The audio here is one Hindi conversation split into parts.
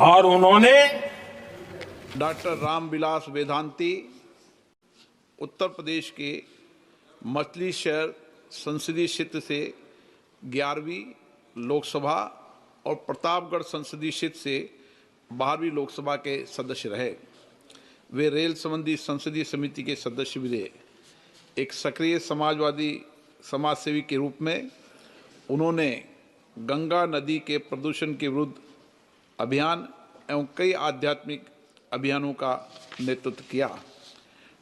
और उन्होंने डॉक्टर रामविलास वेदांती उत्तर प्रदेश के मछली शहर संसदीय क्षेत्र से 11वीं लोकसभा और प्रतापगढ़ संसदीय क्षेत्र से 12वीं लोकसभा के सदस्य रहे। वे रेल संबंधी संसदीय समिति के सदस्य भी रहे। एक सक्रिय समाजवादी समाजसेवी के रूप में उन्होंने गंगा नदी के प्रदूषण के विरुद्ध अभियान एवं कई आध्यात्मिक अभियानों का नेतृत्व किया।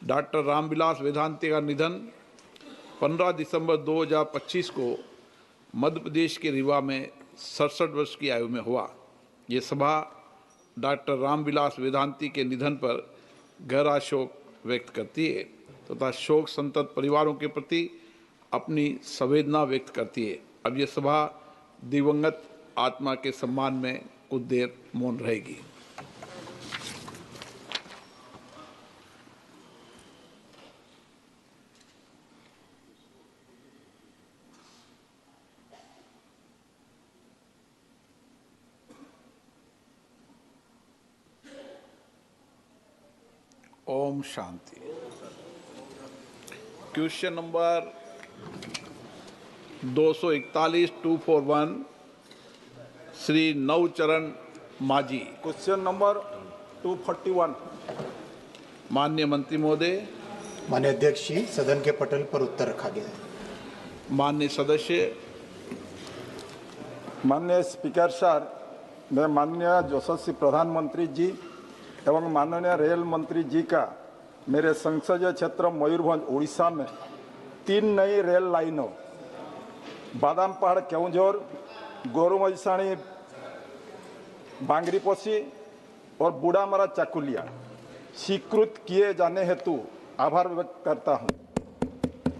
डॉक्टर रामविलास वेदांती का निधन 15 दिसंबर 2025 को मध्य प्रदेश के रीवा में 67 वर्ष की आयु में हुआ। ये सभा डॉक्टर रामविलास वेदांती के निधन पर गहरा शोक व्यक्त करती है तथा शोक संतप्त परिवारों के प्रति अपनी संवेदना व्यक्त करती है। अब ये सभा दिवंगत आत्मा के सम्मान में कुछ देर मौन रहेगी। ओम शांति। क्वेश्चन नंबर 241 श्री नवचरण माझी। Question number 241। माननीय मंत्री महोदय। माननीय अध्यक्ष जी, सदन के पटल पर उत्तर रखा गया है। माननीय सदस्य। माननीय स्पीकर सर, मैं माननीय यशस्वी प्रधानमंत्री जी एवं माननीय रेल मंत्री जी का मेरे संसदीय क्षेत्र मयूरभंज उड़ीसा में 3 नई रेल लाइनों बादामपहाड़ केवंझर, गोरुमैसाणी बांगरीपोशी और बूढ़ामरा चाकुलिया स्वीकृत किए जाने हेतु आभार व्यक्त करता हूं।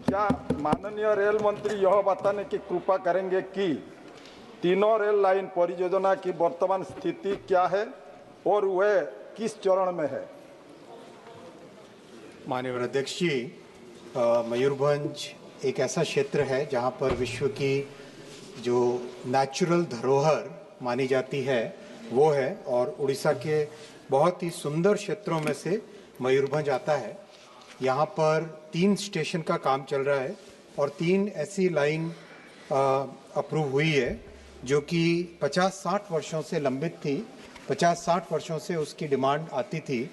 क्या माननीय रेल मंत्री यह बताने की कृपा करेंगे कि तीनों रेल लाइन परियोजना की वर्तमान स्थिति क्या है और वह किस चरण में है? माननीय अध्यक्ष जी, मयूरभंज एक ऐसा क्षेत्र है जहां पर विश्व की जो नेचुरल धरोहर मानी जाती है वो है, और उड़ीसा के बहुत ही सुंदर क्षेत्रों में से मयूरभंज आता है। यहाँ पर 3 स्टेशन का काम चल रहा है और 3 ऐसी लाइन अप्रूव हुई है जो कि 50-60 वर्षों से लंबित थी। 50-60 वर्षों से उसकी डिमांड आती थी।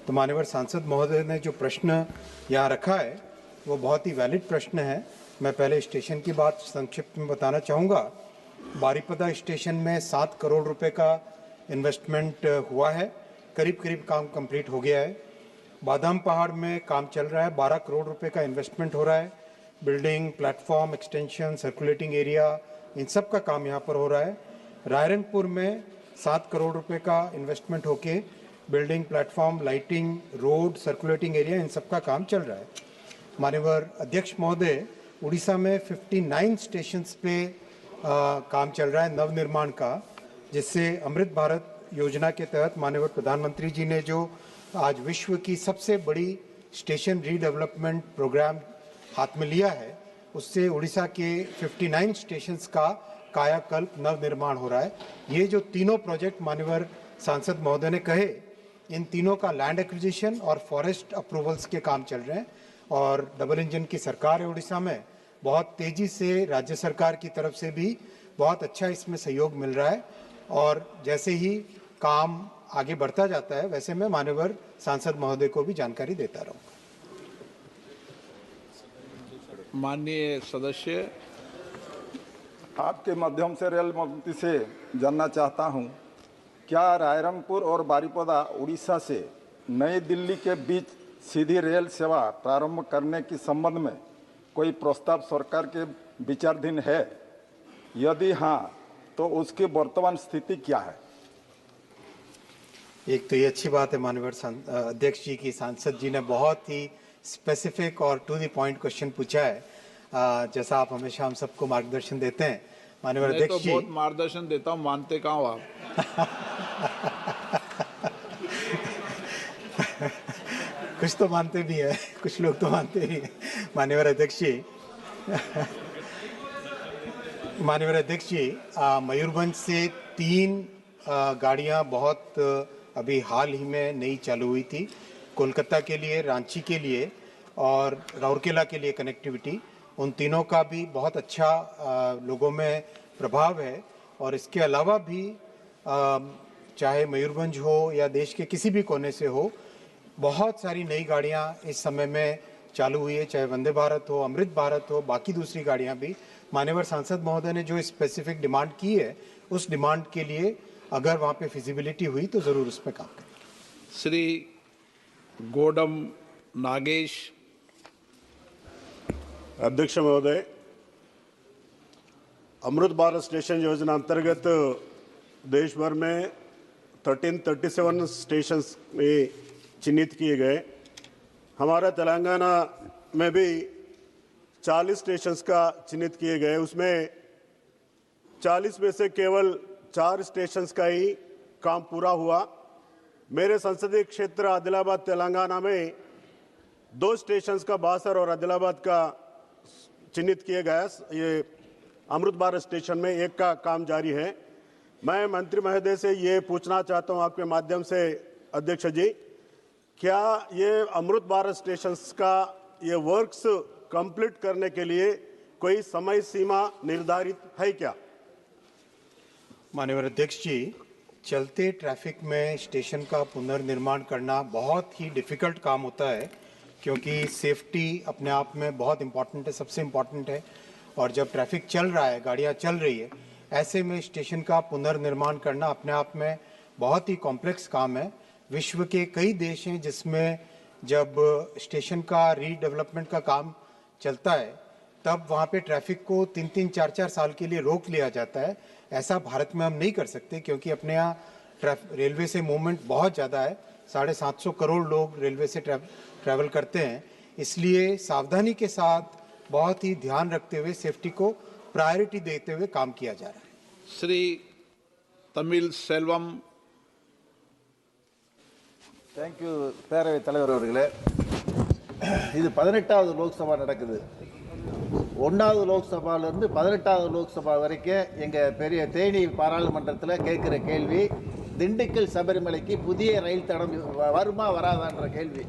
तो माननीय सांसद महोदय ने जो प्रश्न यहाँ रखा है वो बहुत ही वैलिड प्रश्न है। मैं पहले स्टेशन की बात संक्षिप्त में बताना चाहूँगा। बारीपदा स्टेशन में 7 करोड़ रुपए का इन्वेस्टमेंट हुआ है, करीब काम कंप्लीट हो गया है। बादाम पहाड़ में काम चल रहा है, 12 करोड़ रुपए का इन्वेस्टमेंट हो रहा है। Building, platform, extension, circulating area, इन सब का काम यहाँ पर हो रहा है। रायरंगपुर में 7 करोड़ रुपए का इन्वेस्टमेंट होके building, platform, lighting, road, circulating area, इन सब का काम चल रहा है। माननीय अध्यक्ष महोदय, उड़ीसा में 59 स्टेशंस पे काम चल रहा है नवनिर्माण का, जिससे अमृत भारत योजना के तहत माननीय प्रधानमंत्री जी ने जो आज विश्व की सबसे बड़ी स्टेशन रीडेवलपमेंट प्रोग्राम हाथ में लिया है, उससे उड़ीसा के 59 स्टेशंस का कायाकल्प नवनिर्माण हो रहा है। ये जो तीनों प्रोजेक्ट माननीय सांसद महोदय ने कहे, इन तीनों का लैंड एक्विजिशन और फॉरेस्ट अप्रूवल्स के काम चल रहे हैं और डबल इंजन की सरकार है उड़ीसा में। बहुत तेजी से राज्य सरकार की तरफ से भी बहुत अच्छा इसमें सहयोग मिल रहा है और जैसे ही काम आगे बढ़ता जाता है वैसे मैं माननीय सांसद महोदय को भी जानकारी देता रहूँगा। माननीय सदस्य। आपके माध्यम से रेल मंत्री से जानना चाहता हूं, क्या रायरंगपुर और बारीपदा उड़ीसा से नई दिल्ली के बीच सीधी रेल सेवा प्रारंभ करने के संबंध में कोई प्रस्ताव सरकार के विचाराधीन है? यदि हाँ, तो उसकी वर्तमान स्थिति क्या है? एक तो ये अच्छी बात है माननीय अध्यक्ष जी की सांसद जी ने बहुत ही स्पेसिफिक और टू द पॉइंट क्वेश्चन पूछा है, जैसा आप हमेशा हम सबको मार्गदर्शन देते हैं। माननीय अध्यक्ष जी, बहुत मार्गदर्शन देता हूँ, मानते कहाँ हो आप? कुछ तो मानते भी है, कुछ लोग तो मानते ही है। माननीय अध्यक्ष जी, माननीय अध्यक्ष जी, मयूरभंज से 3 गाड़ियां बहुत अभी हाल ही में नई चालू हुई थी कोलकाता के लिए, रांची के लिए और राउरकेला के लिए कनेक्टिविटी। उन तीनों का भी बहुत अच्छा लोगों में प्रभाव है। और इसके अलावा भी चाहे मयूरभंज हो या देश के किसी भी कोने से हो, बहुत सारी नई गाड़ियां इस समय में चालू हुई है, चाहे वंदे भारत हो, अमृत भारत हो, बाकी दूसरी गाड़ियां भी। मान्यवर सांसद महोदय ने जो स्पेसिफिक डिमांड की है, उस डिमांड के लिए अगर वहाँ पे फिजिबिलिटी हुई तो ज़रूर उस पर काम करेंगे। श्री गोडम नागेश। अध्यक्ष महोदय, अमृत भारत स्टेशन योजना अंतर्गत देश भर में 1337 स्टेशन में चिन्हित किए गए। हमारा तेलंगाना में भी 40 स्टेशंस का चिन्हित किए गए। उसमें 40 में से केवल 4 स्टेशंस का ही काम पूरा हुआ। मेरे संसदीय क्षेत्र आदिलाबाद तेलंगाना में 2 स्टेशंस का बासर और आदिलाबाद का चिन्हित किए गया। ये अमृत भारत स्टेशन में एक का काम जारी है। मैं मंत्री महोदय से ये पूछना चाहता हूँ आपके माध्यम से अध्यक्ष जी, क्या ये अमृत भारत स्टेशंस का ये वर्क्स कंप्लीट करने के लिए कोई समय सीमा निर्धारित है क्या? माननीय अध्यक्ष जी, चलते ट्रैफिक में स्टेशन का पुनर्निर्माण करना बहुत ही डिफिकल्ट काम होता है, क्योंकि सेफ्टी अपने आप में बहुत इम्पॉर्टेंट है, सबसे इम्पॉर्टेंट है। और जब ट्रैफिक चल रहा है, गाड़ियाँ चल रही है, ऐसे में स्टेशन का पुनर्निर्माण करना अपने आप में बहुत ही कॉम्प्लेक्स काम है। विश्व के कई देश हैं जिसमें जब स्टेशन का रीडेवलपमेंट का काम चलता है, तब वहाँ पे ट्रैफिक को 3-3, 4-4 साल के लिए रोक लिया जाता है। ऐसा भारत में हम नहीं कर सकते, क्योंकि अपने यहाँ रेलवे से मूवमेंट बहुत ज़्यादा है। 750 करोड़ लोग रेलवे से ट्रैवल करते हैं। इसलिए सावधानी के साथ, बहुत ही ध्यान रखते हुए, सेफ्टी को प्रायोरिटी देते हुए काम किया जा रहा है। श्री तमिल सेल्वम। தேங்க்யூ பேரவைத் தலைவர் அவர்களே. இது 18வது லோக்சபா நடக்குது. 1வது லோக்சபாவிலிருந்து 18வது லோக்சபா வரைக்கும் எங்கள் பெரிய தேனி பாராளுமன்றத்தில் கேட்குற கேள்வி, திண்டுக்கல் சபரிமலைக்கு புதிய ரயில் தடம் வருமா வராதான்ற கேள்வி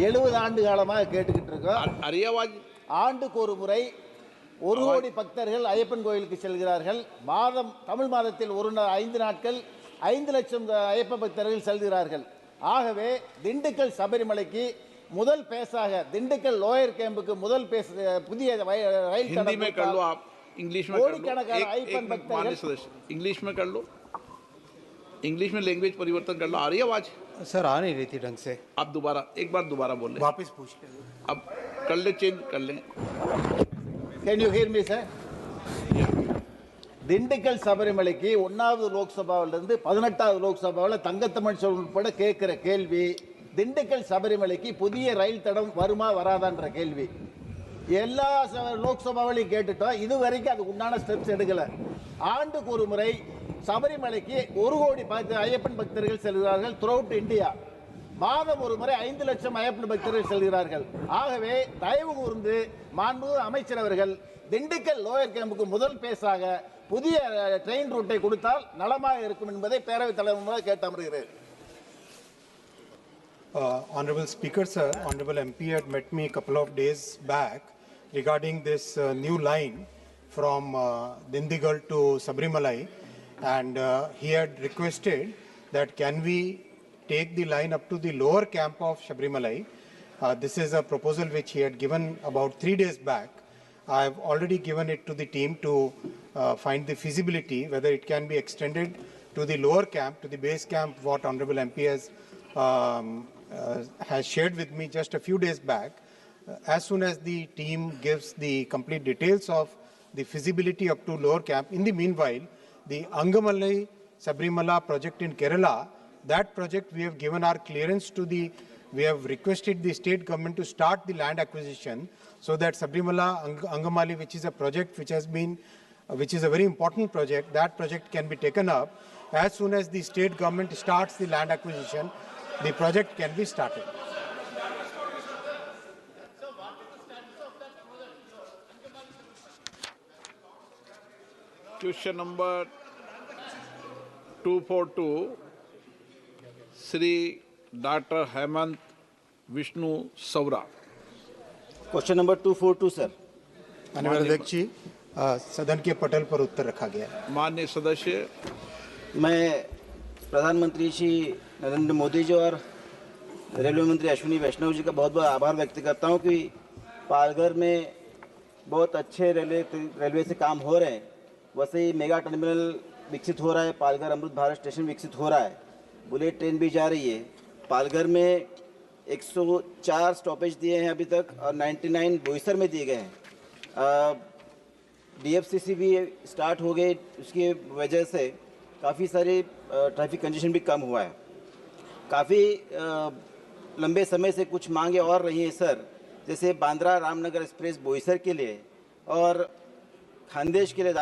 70 ஆண்டு காலமாக கேட்டுக்கிட்டு இருக்கோம். ஆண்டுக்கு ஒரு முறை 1 கோடி பக்தர்கள் ஐயப்பன் கோயிலுக்கு செல்கிறார்கள். தமிழ் மாதத்தில் 5 நாட்கள் 5 லட்சம் ஐயப்ப பக்தர்கள் செல்கிறார்கள். ஆகவே திண்டுக்கல் சபரிமலைக்கு முதல் பேஸாக திண்டுக்கல் லோயர் கேம்புக்கு முதல் பேஸ் புதிய ரயில் हिंदी में कर लो, आप इंग्लिश में कर लो। इंग्लिश में कर लो, इंग्लिश में लैंग्वेज परिवर्तन कर लो। आ रही है आवाज? सर आ नहीं रही थी ढंग से। आप दोबारा एक बार दोबारा बोल ले, वापस पूछ ले। अब कर ले, चेंज कर ले। Can you hear me, sir? Dindigul சபரிமலைக்கு 1வது லோக்சபாவிலிருந்து 18வது லோக்சபாவில் தங்கத்தமிழ் உட்பட கேட்கிற கேள்வி, திண்டுக்கல் சபரிமலைக்கு புதிய ரயில் தடம் வருமா வராதான்ற கேள்வி எல்லா லோக்சபாவிலையும் கேட்டுட்டோம். இது வரைக்கும் அதுக்கு உண்டான ஸ்டெப்ஸ் எடுக்கல. ஆண்டுக்கு ஒரு முறை சபரிமலைக்கு 1 கோடி ஐயப்பன் பக்தர்கள் செல்கிறார்கள் த்ரூஅவுட் இந்தியா. மாதம் ஒரு முறை 5 லட்சம் ஐயப்பன் பக்தர்கள் செல்கிறார்கள். ஆகவே தயவு கூர்ந்து மாண்புமிகு அமைச்சர் அவர்கள் திண்டுக்கல் லோயர் கேம்புக்கு முதல் பேஸாக புதிய ட்ரெயின் ரூட்டை கொடுத்தால் நலமாக இருக்கும் என்பதை பேரவைத் தலைவர் மூலம் கேட்டு அமர்கிறேன். Honorable Speaker, sir, Honorable MP had met me a couple of days back regarding this new line from Dindigul to Sabrimalai, and he had requested that can we take the line up to the lower camp of Sabrimalai. This is a proposal which he had given about 3 days back. I have already given it to the team to find the feasibility, whether it can be extended to the lower camp, to the base camp, what Honorable MP has shared with me just a few days back. As soon as the team gives the complete details of the feasibility up to lower camp, in the meanwhile, the Angamalai Sabrimala project in Kerala, that project we have given our clearance to we have requested the state government to start the land acquisition so that Sabrimala Angamali, which is a project which is a very important project, that project can be taken up. As soon as the state government starts the land acquisition, the project can be started. Question number 242 Shri doctor Hemant Vishnu Savara. Question number 242 sir. माननीय अध्यक्ष जी, सदन के पटल पर उत्तर रखा गया है। माननीय सदस्य, मैं प्रधानमंत्री श्री नरेंद्र मोदी जी और रेलवे मंत्री अश्विनी वैष्णव जी का बहुत बहुत आभार व्यक्त करता हूं कि पालघर में बहुत अच्छे रेलवे से काम हो रहे हैं। वैसे ही मेगा टर्मिनल विकसित हो रहा है, पालघर अमृत भारत स्टेशन विकसित हो रहा है, बुलेट ट्रेन भी जा रही है। पालघर में 104 स्टॉपेज दिए हैं अभी तक और 99 बोईसर में दिए गए हैं। DFCC भी स्टार्ट हो गई, उसकी वजह से काफ़ी सारी ट्रैफिक कंजेशन भी कम हुआ है। काफ़ी लंबे समय से कुछ मांगे और रही हैं सर, जैसे बांद्रा रामनगर एक्सप्रेस बोईसर के लिए और खानदेश के लिए